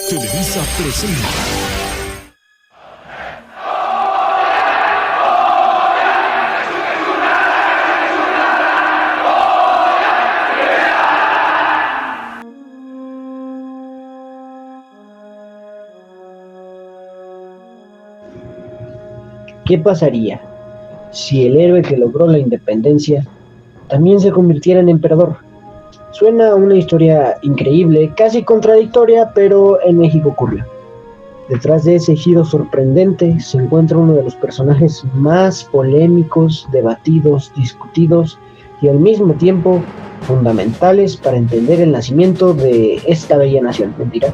Televisa presenta. ¿Qué pasaría si el héroe que logró la independencia también se convirtiera en emperador? Suena a una historia increíble, casi contradictoria, pero en México ocurrió. Detrás de ese giro sorprendente se encuentra uno de los personajes más polémicos, debatidos, discutidos y al mismo tiempo fundamentales para entender el nacimiento de esta bella nación. Mentira.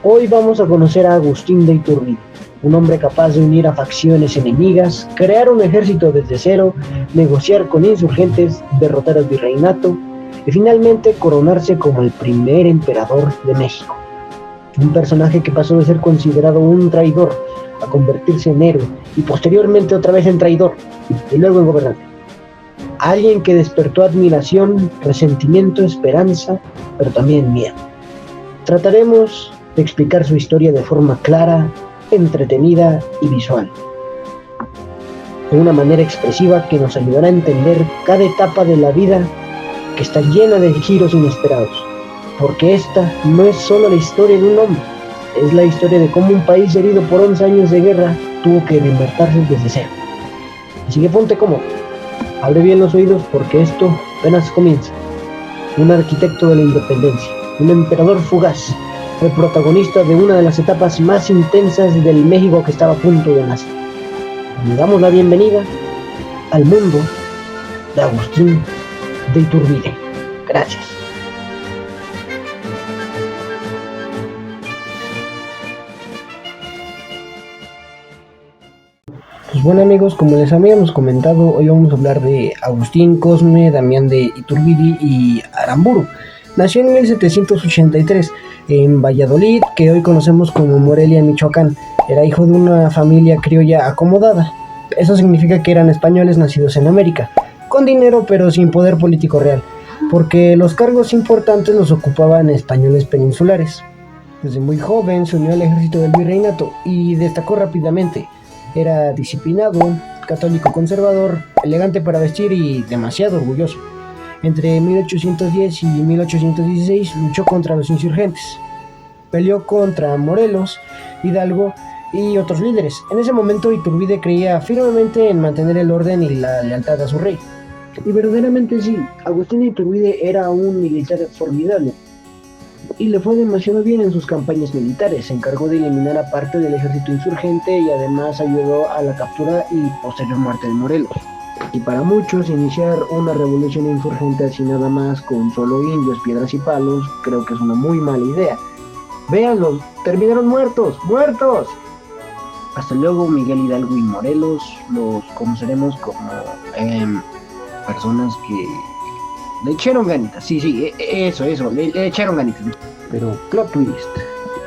Hoy vamos a conocer a Agustín de Iturbide, un hombre capaz de unir a facciones enemigas, crear un ejército desde cero, negociar con insurgentes, derrotar al virreinato y finalmente coronarse como el primer emperador de México. Un personaje que pasó de ser considerado un traidor a convertirse en héroe y posteriormente otra vez en traidor y luego en gobernante. Alguien que despertó admiración, resentimiento, esperanza, pero también miedo. Trataremos de explicar su historia de forma clara, entretenida y visual, de una manera expresiva que nos ayudará a entender cada etapa de la vida que está llena de giros inesperados, porque esta no es solo la historia de un hombre, es la historia de cómo un país herido por 11 años de guerra tuvo que reinventarse desde cero. Así que ponte cómodo, abre bien los oídos porque esto apenas comienza. Un arquitecto de la independencia, un emperador fugaz, el protagonista de una de las etapas más intensas del México que estaba a punto de nacer. Le damos la bienvenida al mundo de Agustín de Iturbide. Gracias. Pues bueno amigos, como les habíamos comentado, hoy vamos a hablar de Agustín Cosme Damián de Iturbide y Aramburu. Nació en 1783 en Valladolid, que hoy conocemos como Morelia, Michoacán. Era hijo de una familia criolla acomodada. Eso significa que eran españoles nacidos en América, con dinero pero sin poder político real, porque los cargos importantes los ocupaban españoles peninsulares. Desde muy joven se unió al ejército del virreinato y destacó rápidamente. Era disciplinado, católico conservador, elegante para vestir y demasiado orgulloso. Entre 1810 y 1816 luchó contra los insurgentes. Peleó contra Morelos, Hidalgo y otros líderes. En ese momento Iturbide creía firmemente en mantener el orden y la lealtad a su rey. Y verdaderamente sí, Agustín de Iturbide era un militar formidable y le fue demasiado bien en sus campañas militares. Se encargó de eliminar a parte del ejército insurgente y además ayudó a la captura y posterior muerte de Morelos. Y para muchos, iniciar una revolución insurgente así nada más con solo indios, piedras y palos, creo que es una muy mala idea. Véanlos, terminaron muertos. Hasta luego, Miguel Hidalgo y Morelos los conoceremos como personas que le echaron ganitas. Sí, eso, le echaron ganitas. Pero plot twist,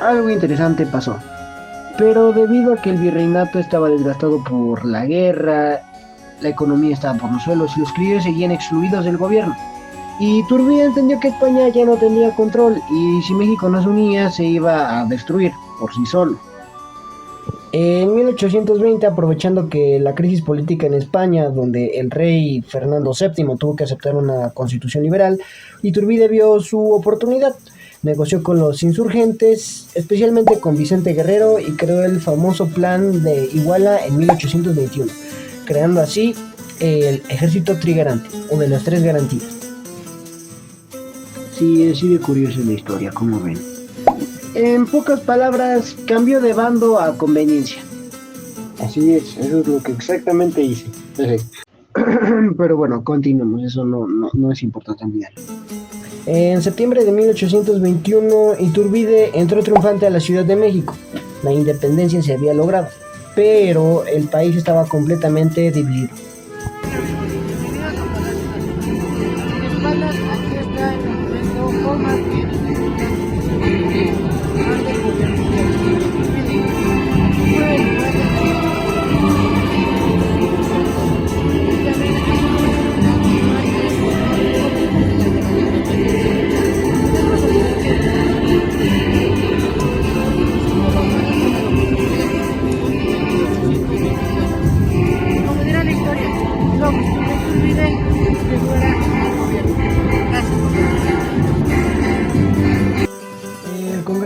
algo interesante pasó. Pero debido a que el virreinato estaba desgastado por la guerra, la economía estaba por los suelos y los criollos seguían excluidos del gobierno. Y Iturbide entendió que España ya no tenía control y si México no se unía se iba a destruir por sí solo. En 1820, aprovechando que la crisis política en España, donde el rey Fernando VII tuvo que aceptar una constitución liberal, Iturbide vio su oportunidad. Negoció con los insurgentes, especialmente con Vicente Guerrero, y creó el famoso Plan de Iguala en 1821. Creando así el ejército trigarante, o de las tres garantías. Sí, es de curiosa la historia, como ven. En pocas palabras, cambió de bando a conveniencia. Así es, eso es lo que exactamente hice. Pero bueno, continuemos, eso no es importante olvidar. En septiembre de 1821, Iturbide entró triunfante a la Ciudad de México. La independencia se había logrado, pero el país estaba completamente dividido. Aquí está el momento, o más bien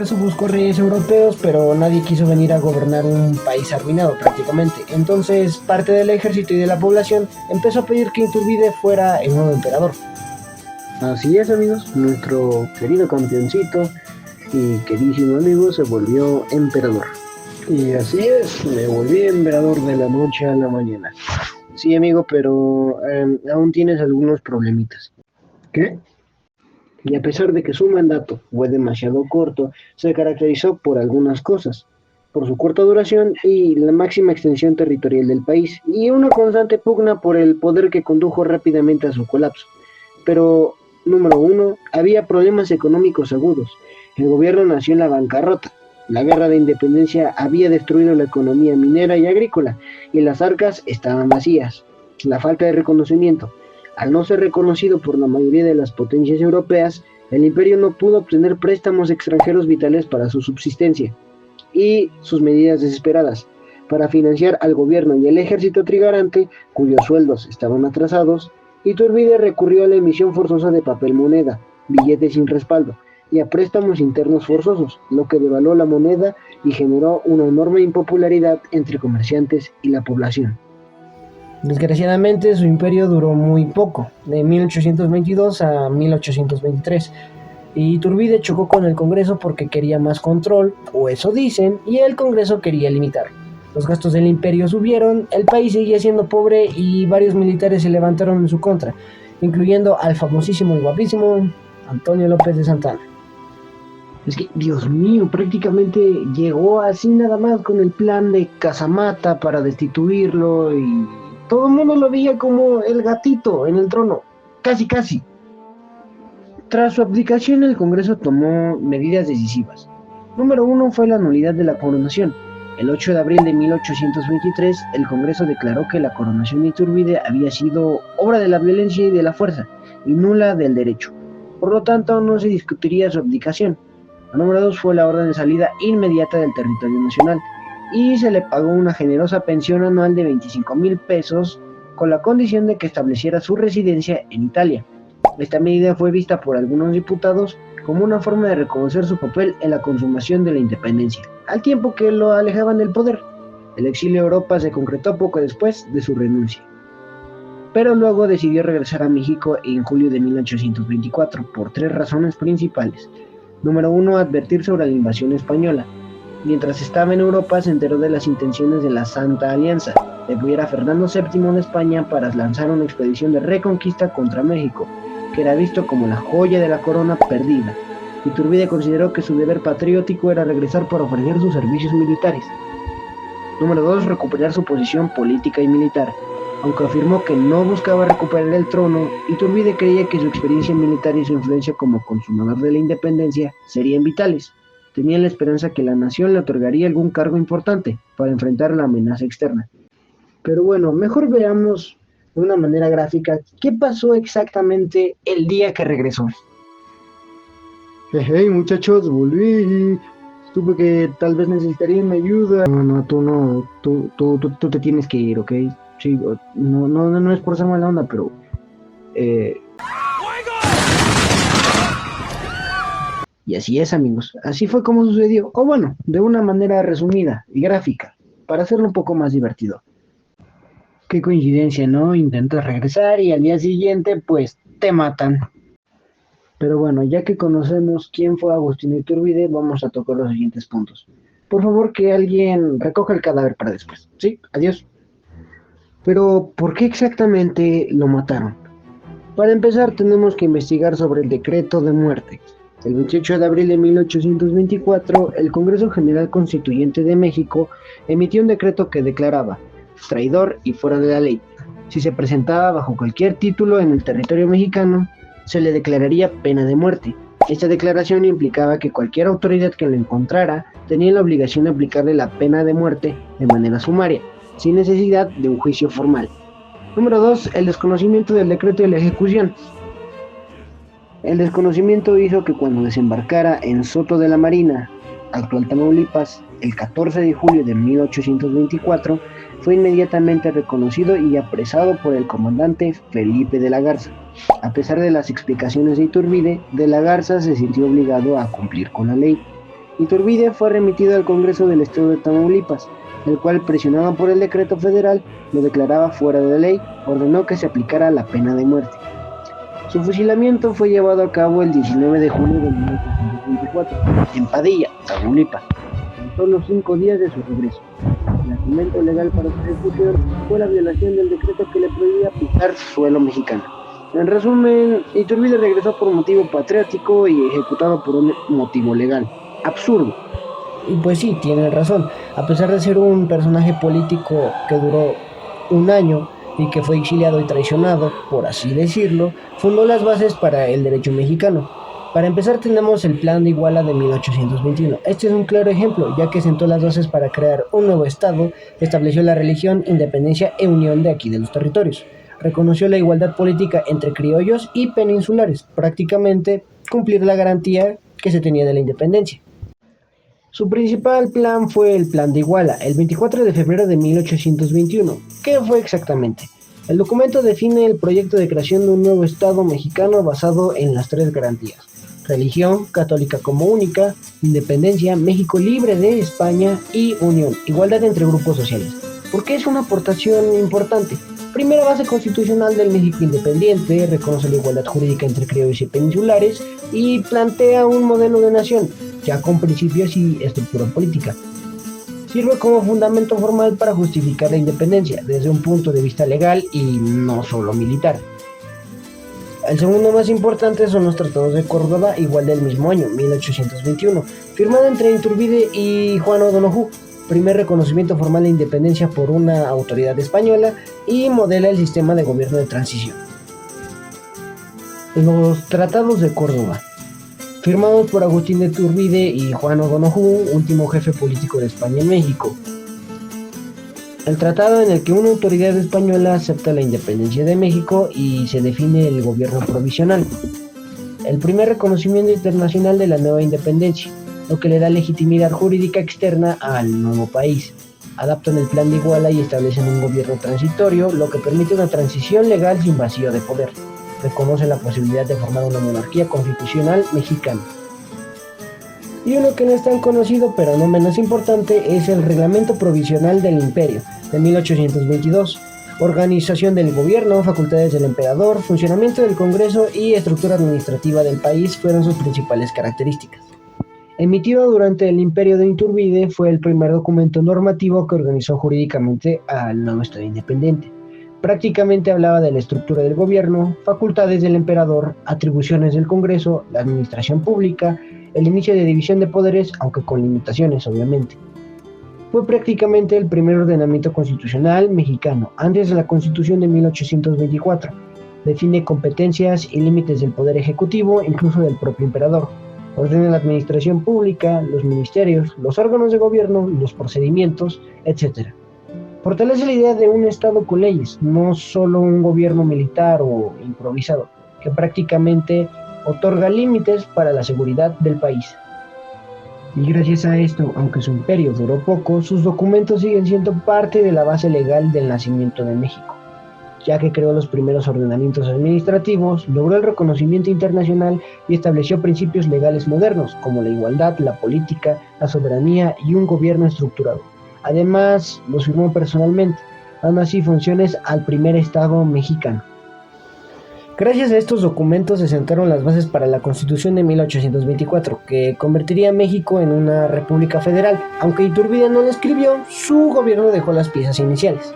eso buscó reyes europeos, pero nadie quiso venir a gobernar un país arruinado prácticamente. Entonces parte del ejército y de la población empezó a pedir que Iturbide fuera el nuevo emperador. Así es, amigos, nuestro querido campeoncito y queridísimo amigo se volvió emperador. Y así es, me volví emperador de la noche a la mañana. Sí, amigo, pero aún tienes algunos problemitas. ¿Qué? Y a pesar de que su mandato fue demasiado corto, se caracterizó por algunas cosas, por su corta duración y la máxima extensión territorial del país, y una constante pugna por el poder que condujo rápidamente a su colapso. Pero, número uno, había problemas económicos agudos. El gobierno nació en la bancarrota. La guerra de independencia había destruido la economía minera y agrícola, y las arcas estaban vacías. La falta de reconocimiento. Al no ser reconocido por la mayoría de las potencias europeas, el imperio no pudo obtener préstamos extranjeros vitales para su subsistencia y sus medidas desesperadas para financiar al gobierno y el ejército trigarante, cuyos sueldos estaban atrasados. Iturbide recurrió a la emisión forzosa de papel moneda, billetes sin respaldo, y a préstamos internos forzosos, lo que devaluó la moneda y generó una enorme impopularidad entre comerciantes y la población. Desgraciadamente, su imperio duró muy poco, de 1822 a 1823, y Iturbide chocó con el Congreso porque quería más control, o eso dicen, y el Congreso quería limitar. Los gastos del imperio subieron, el país seguía siendo pobre y varios militares se levantaron en su contra, incluyendo al famosísimo y guapísimo Antonio López de Santana. Es que, Dios mío, prácticamente llegó así nada más con el plan de Casamata para destituirlo y todo el mundo lo veía como el gatito en el trono, casi casi. Tras su abdicación, el Congreso tomó medidas decisivas. Número uno fue la nulidad de la coronación. El 8 de abril de 1823, el Congreso declaró que la coronación de Iturbide había sido obra de la violencia y de la fuerza, y nula del derecho. Por lo tanto, no se discutiría su abdicación. La número 2 fue la orden de salida inmediata del territorio nacional, y se le pagó una generosa pensión anual de 25,000 pesos con la condición de que estableciera su residencia en Italia. Esta medida fue vista por algunos diputados como una forma de reconocer su papel en la consumación de la independencia, al tiempo que lo alejaban del poder. El exilio a Europa se concretó poco después de su renuncia. Pero luego decidió regresar a México en julio de 1824 por 3 razones principales. Número 1, advertir sobre la invasión española. Mientras estaba en Europa se enteró de las intenciones de la Santa Alianza, de apoyar a Fernando VII de España para lanzar una expedición de reconquista contra México, que era visto como la joya de la corona perdida. Iturbide consideró que su deber patriótico era regresar para ofrecer sus servicios militares. Número 2, recuperar su posición política y militar. Aunque afirmó que no buscaba recuperar el trono, Iturbide creía que su experiencia militar y su influencia como consumador de la independencia serían vitales. Tenía la esperanza que la nación le otorgaría algún cargo importante para enfrentar la amenaza externa. Pero bueno, mejor veamos de una manera gráfica qué pasó exactamente el día que regresó. Hey muchachos, volví. Supe que tal vez necesitarían mi ayuda. No, tú no, tú te tienes que ir, ¿ok? Sí, no es por ser mala onda, pero Y así es, amigos, así fue como sucedió, o bueno, de una manera resumida y gráfica, para hacerlo un poco más divertido. Qué coincidencia, ¿no? Intentas regresar y al día siguiente, pues, te matan. Pero bueno, ya que conocemos quién fue Agustín Iturbide, vamos a tocar los siguientes puntos. Por favor, que alguien recoja el cadáver para después. Sí, adiós. Pero, ¿por qué exactamente lo mataron? Para empezar, tenemos que investigar sobre el decreto de muerte. El 28 de abril de 1824, el Congreso General Constituyente de México emitió un decreto que declaraba traidor y fuera de la ley. Si se presentaba bajo cualquier título en el territorio mexicano, se le declararía pena de muerte. Esta declaración implicaba que cualquier autoridad que lo encontrara tenía la obligación de aplicarle la pena de muerte de manera sumaria, sin necesidad de un juicio formal. Número 2. El desconocimiento del decreto y la ejecución. El desconocimiento hizo que cuando desembarcara en Soto de la Marina, actual Tamaulipas, el 14 de julio de 1824, fue inmediatamente reconocido y apresado por el comandante Felipe de la Garza. A pesar de las explicaciones de Iturbide, de la Garza se sintió obligado a cumplir con la ley. Iturbide fue remitido al Congreso del Estado de Tamaulipas, el cual, presionado por el decreto federal, lo declaraba fuera de ley, ordenó que se aplicara la pena de muerte. Su fusilamiento fue llevado a cabo el 19 de junio de 1824, en Padilla, Tamaulipas, en solo 5 días de su regreso. El argumento legal para su ejecución fue la violación del decreto que le prohibía pisar suelo mexicano. En resumen, Iturbide regresó por motivo patriótico y ejecutado por un motivo legal. Absurdo. Y pues sí, tiene razón. A pesar de ser un personaje político que duró un año y que fue exiliado y traicionado, por así decirlo, fundó las bases para el derecho mexicano. Para empezar tenemos el Plan de Iguala de 1821. Este es un claro ejemplo, ya que sentó las bases para crear un nuevo estado, estableció la religión, independencia e unión de aquí de los territorios. Reconoció la igualdad política entre criollos y peninsulares, prácticamente cumplir la garantía que se tenía de la independencia. Su principal plan fue el Plan de Iguala, el 24 de febrero de 1821. ¿Qué fue exactamente? El documento define el proyecto de creación de un nuevo Estado mexicano basado en las 3 garantías: religión católica como única, independencia, México libre de España y unión, igualdad entre grupos sociales. ¿Por qué es una aportación importante? Primera base constitucional del México independiente, reconoce la igualdad jurídica entre criollos y peninsulares y plantea un modelo de nación, ya con principios y estructura política. Sirve como fundamento formal para justificar la independencia desde un punto de vista legal y no solo militar. El segundo más importante son los tratados de Córdoba, igual del mismo año, 1821, firmado entre Iturbide y Juan O'Donoghue. Primer reconocimiento formal de independencia por una autoridad española y modela el sistema de gobierno de transición. Los tratados de Córdoba, firmados por Agustín de Iturbide y Juan O'Donoghue, último jefe político de España en México. El tratado en el que una autoridad española acepta la independencia de México y se define el gobierno provisional. El primer reconocimiento internacional de la nueva independencia, lo que le da legitimidad jurídica externa al nuevo país. Adaptan el Plan de Iguala y establecen un gobierno transitorio, lo que permite una transición legal sin vacío de poder. Reconoce la posibilidad de formar una monarquía constitucional mexicana. Y uno que no es tan conocido, pero no menos importante, es el Reglamento Provisional del Imperio, de 1822. Organización del gobierno, facultades del emperador, funcionamiento del Congreso y estructura administrativa del país fueron sus principales características. Emitido durante el imperio de Iturbide, fue el primer documento normativo que organizó jurídicamente al nuevo Estado independiente. Prácticamente hablaba de la estructura del gobierno, facultades del emperador, atribuciones del Congreso, la administración pública, el inicio de división de poderes, aunque con limitaciones, obviamente. Fue prácticamente el primer ordenamiento constitucional mexicano, antes de la Constitución de 1824. Define competencias y límites del poder ejecutivo, incluso del propio emperador. Ordena la administración pública, los ministerios, los órganos de gobierno, los procedimientos, etc. Fortalece la idea de un Estado con leyes, no solo un gobierno militar o improvisado, que prácticamente otorga límites para la seguridad del país. Y gracias a esto, aunque su imperio duró poco, sus documentos siguen siendo parte de la base legal del nacimiento de México, ya que creó los primeros ordenamientos administrativos, logró el reconocimiento internacional y estableció principios legales modernos, como la igualdad, la política, la soberanía y un gobierno estructurado. Además, los firmó personalmente, dando así funciones al primer Estado mexicano. Gracias a estos documentos se sentaron las bases para la Constitución de 1824, que convertiría a México en una república federal. Aunque Iturbide no la escribió, su gobierno dejó las piezas iniciales.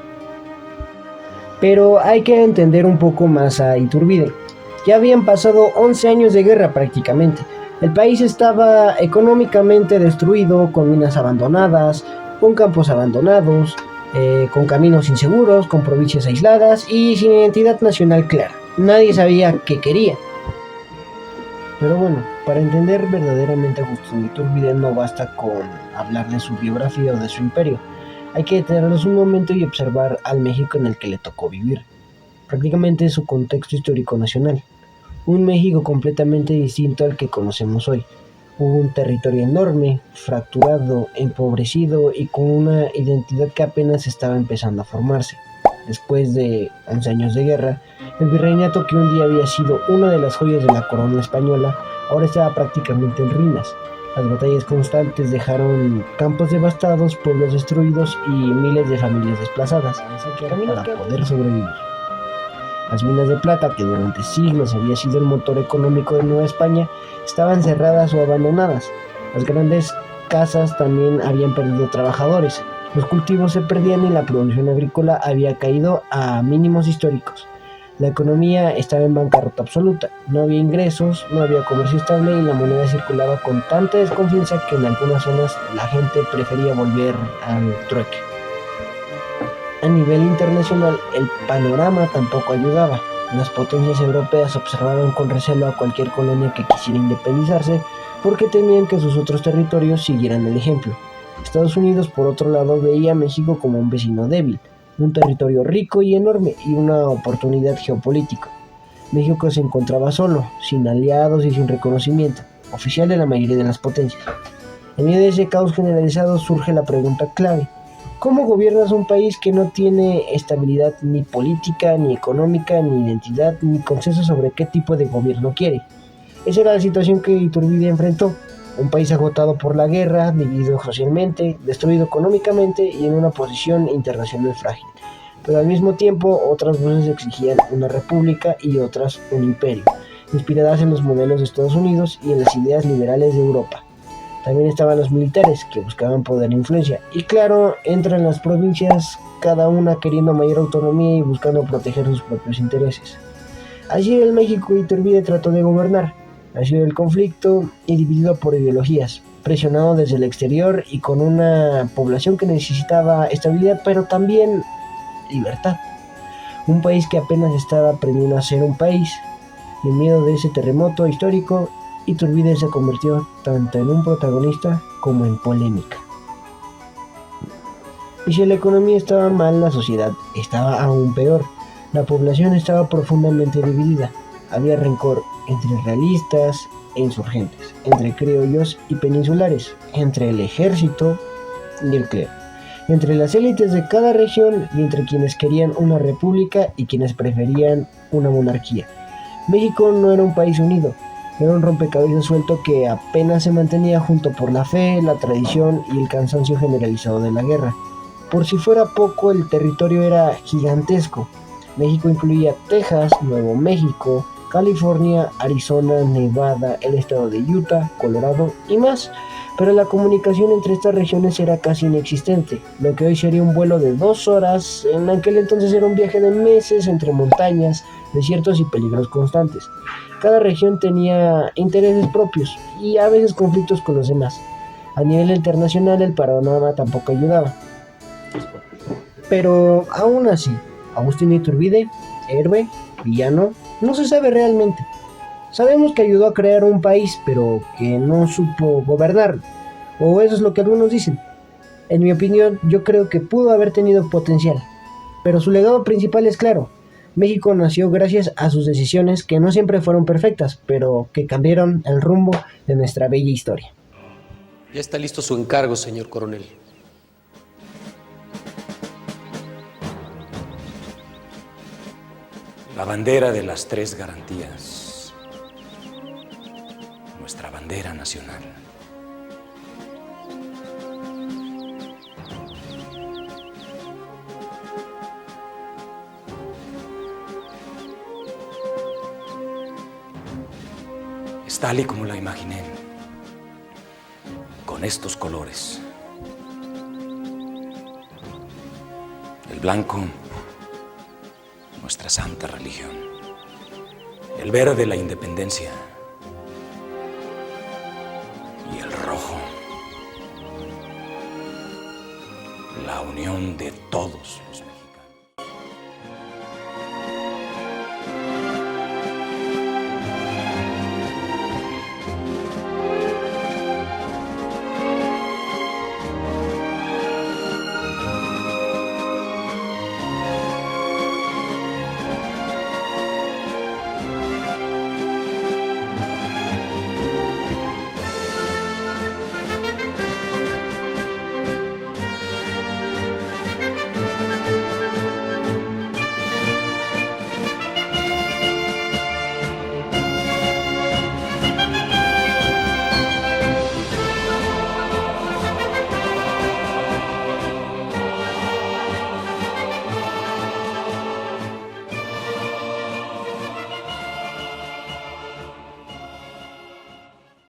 Pero hay que entender un poco más a Iturbide. Ya habían pasado 11 años de guerra prácticamente. El país estaba económicamente destruido, con minas abandonadas, con campos abandonados, con caminos inseguros, con provincias aisladas y sin identidad nacional clara. Nadie sabía qué quería. Pero bueno, para entender verdaderamente a Agustín Iturbide no basta con hablar de su biografía o de su imperio. Hay que detenernos un momento y observar al México en el que le tocó vivir. Prácticamente su contexto histórico nacional. Un México completamente distinto al que conocemos hoy. Un territorio enorme, fracturado, empobrecido y con una identidad que apenas estaba empezando a formarse. Después de 11 años de guerra, el virreinato, que un día había sido una de las joyas de la corona española, ahora estaba prácticamente en ruinas. Las batallas constantes dejaron campos devastados, pueblos destruidos y miles de familias desplazadas para poder sobrevivir. Las minas de plata, que durante siglos había sido el motor económico de Nueva España, estaban cerradas o abandonadas. Las grandes casas también habían perdido trabajadores. Los cultivos se perdían y la producción agrícola había caído a mínimos históricos. La economía estaba en bancarrota absoluta. No había ingresos, no había comercio estable y la moneda circulaba con tanta desconfianza que en algunas zonas la gente prefería volver al trueque. A nivel internacional, el panorama tampoco ayudaba. Las potencias europeas observaban con recelo a cualquier colonia que quisiera independizarse porque temían que sus otros territorios siguieran el ejemplo. Estados Unidos, por otro lado, veía a México como un vecino débil, un territorio rico y enorme y una oportunidad geopolítica. México se encontraba solo, sin aliados y sin reconocimiento oficial de la mayoría de las potencias. En medio de ese caos generalizado surge la pregunta clave: ¿cómo gobiernas un país que no tiene estabilidad ni política, ni económica, ni identidad, ni consenso sobre qué tipo de gobierno quiere? Esa era la situación que Iturbide enfrentó. Un país agotado por la guerra, dividido socialmente, destruido económicamente y en una posición internacional frágil. Pero al mismo tiempo, otras voces exigían una república y otras un imperio, inspiradas en los modelos de Estados Unidos y en las ideas liberales de Europa. También estaban los militares, que buscaban poder e influencia. Y claro, entran las provincias, cada una queriendo mayor autonomía y buscando proteger sus propios intereses. Así el México Iturbide trató de gobernar, nació del conflicto y dividido por ideologías, presionado desde el exterior y con una población que necesitaba estabilidad, pero también libertad. Un país que apenas estaba aprendiendo a ser un país. Y en medio de ese terremoto histórico, Iturbide se convirtió tanto en un protagonista como en polémica. Y si la economía estaba mal, la sociedad estaba aún peor. La población estaba profundamente dividida. Había rencor entre realistas e insurgentes, entre criollos y peninsulares, entre el ejército y el clero, entre las élites de cada región y entre quienes querían una república y quienes preferían una monarquía. México no era un país unido, era un rompecabezas suelto que apenas se mantenía junto por la fe, la tradición y el cansancio generalizado de la guerra. Por si fuera poco, el territorio era gigantesco. México incluía Texas, Nuevo México, California, Arizona, Nevada, el estado de Utah, Colorado y más. Pero la comunicación entre estas regiones era casi inexistente. Lo que hoy sería un vuelo de 2 horas, en aquel entonces era un viaje de meses entre montañas, desiertos y peligros constantes. Cada región tenía intereses propios y a veces conflictos con los demás. A nivel internacional el panorama tampoco ayudaba. Pero aún así, Agustín Iturbide, héroe, villano, no se sabe realmente. Sabemos que ayudó a crear un país, pero que no supo gobernar. O eso es lo que algunos dicen. En mi opinión, yo creo que pudo haber tenido potencial. Pero su legado principal es claro. México nació gracias a sus decisiones que no siempre fueron perfectas, pero que cambiaron el rumbo de nuestra bella historia. Ya está listo su encargo, señor coronel. La bandera de las 3 garantías. Nuestra bandera nacional. Es tal y como la imaginé, con estos colores. El blanco, nuestra santa religión. El verde, la independencia. Y el rojo, la unión de todos los mexicanos.